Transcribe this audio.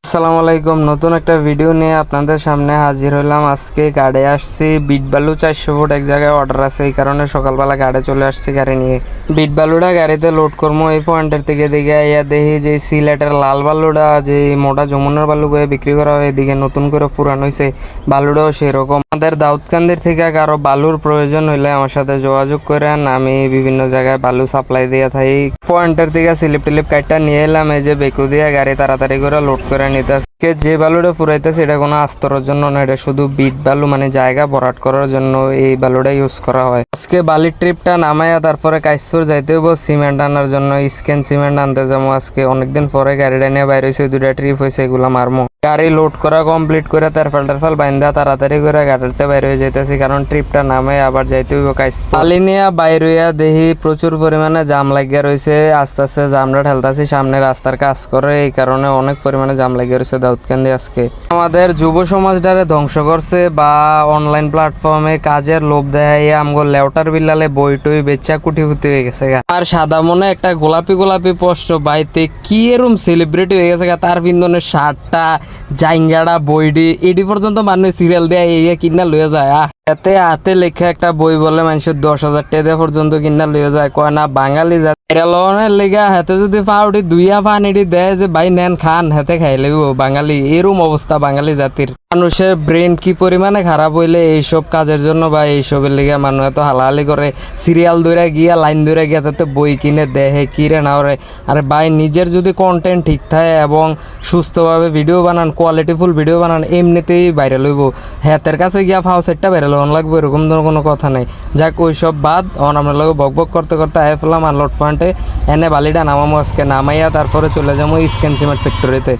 আসসালামু আলাইকুম। নতুন একটা ভিডিও নিয়ে আপনাদের সামনে হাজির হলাম। আজকে গাড়ি আসছি বিট বালু 400 ফুট এক জায়গায় অর্ডার আছে, এই কারণে সকালবেলা গাড়ি চলে আসছি গাড়ি নিয়ে। বিট বালুটা গাড়িতে লোড করবো এই পয়েন্টের থেকে দিকে ইয়া দেখি যে সিলেটের লাল বালুটা যে মোটা যমুনার বালু করে বিক্রি করা হয়, এদিকে নতুন করে পুরান হয়েছে বালুটাও সেরকম। আমাদের দাউদকান্দির থেকে কারো বালুর প্রয়োজন হইলে আমার সাথে যোগাযোগ করেন, আমি বিভিন্ন জায়গায় বালু সাপ্লাই দিয়ে থাকি। পয়েন্টের থেকে স্লিপ টিলিপ কাইটটা নিয়ে এলাম, এই যে বেকু দিয়ে গাড়ি তাড়াতাড়ি করে লোড করে নিতে। আজকে যে বালুটা ফুরাইতেছে এটা কোনো আস্তরের জন্য না, এটা শুধু বিট বালু মানে জায়গা ভরাট করার জন্য এই বালুটা ইউজ করা হয়। আজকে বালির ট্রিপটা নামাইয়া তারপরে কাইসুর যাইতে হবো সিমেন্ট আনার জন্য, স্ক্যান সিমেন্ট আনতে যাবো। আজকে অনেকদিন পরে গাড়িটা নিয়ে বাইরে হয়েছে, দুটা ট্রিপ হয়েছে, এগুলো মারমো। গাড়ি লোড করা কমপ্লিট করে তারফাল টারফাল বাইন্দা তাড়াতাড়ি করে গাড়িতে বাইরে হয়ে যাইতেছি, কারণ ট্রিপটা নামে আবার যাইতে হইব কাইস। পালি নিয়ে বাইর হইয়া দেখি প্রচুর পরিমাণে জাম লাগিয়া রয়েছে। আস্তে আস্তে জামটা ঠেলতাছি, সামনে রাস্তার কাজ করে, এই কারণে অনেক পরিমাণে জাম লাগিয়া রয়েছে দাউদকান্দি। আজকে আমাদের যুব সমাজটারে ধ্বংস করছে বা অনলাইন প্ল্যাটফর্মে কাজের লোভ দেয় আমগো লেউটার বিলালে বই টই বেচা কুটি কুটি হয়ে গেছে। আর সাদা মনে একটা গোলাপি গোলাপি পোস্ট বাইতে কি এরম সেলিব্রিটি হয়ে গেছে, তার পিন্দনের শার্টটা জাইঙ্গাড়া বইডি এডি পর্যন্ত মানুষ সিরিয়াল দেয় এই কিনা লইয়া যায়। এতে হাতে লেখা একটা বই বলে মানুষের 10,000 টাকা পর্যন্ত কিনা লইয়া যায়। কয় না বাঙালি জাতির লেগা হাতে যদি ফাউডি দুইয়া ফান এডি দেয় যে ভাই নেন খান হাতে খাই লেব বাঙালি, এরম অবস্থা বাঙালি জাতির। মানুষের ব্রেন কি পরিমাণে খারাপ হইলে এইসব কাজের জন্য বা এইসবের লেগে মানুষ এত হালাহালি করে, সিরিয়াল ধরে গিয়া লাইন ধরে গিয়া তাতে বই কিনে দেহে কিরে না ওরে। আরে ভাই নিজের যদি কন্টেন্ট ঠিক থাকে এবং সুস্থভাবে ভিডিও বানান, কোয়ালিটিফুল ভিডিও বানান, এমনিতেই ভাইরাল হইব। হাতের কাছে গিয়া ফাও সেটটা ভাইরাল হন লাগবে এরকম ধরনের কোনো কথা নাই। যাক ওইসব বাদ, আমরা লোক বক বক করতে করতে আয় ফেলাম আনলোড পয়েন্টে। এনে বালিটা নামামো, আজকে নামাইয়া তারপরে চলে যাবো স্ক্যান সিমেন্ট ফ্যাক্টরিতে।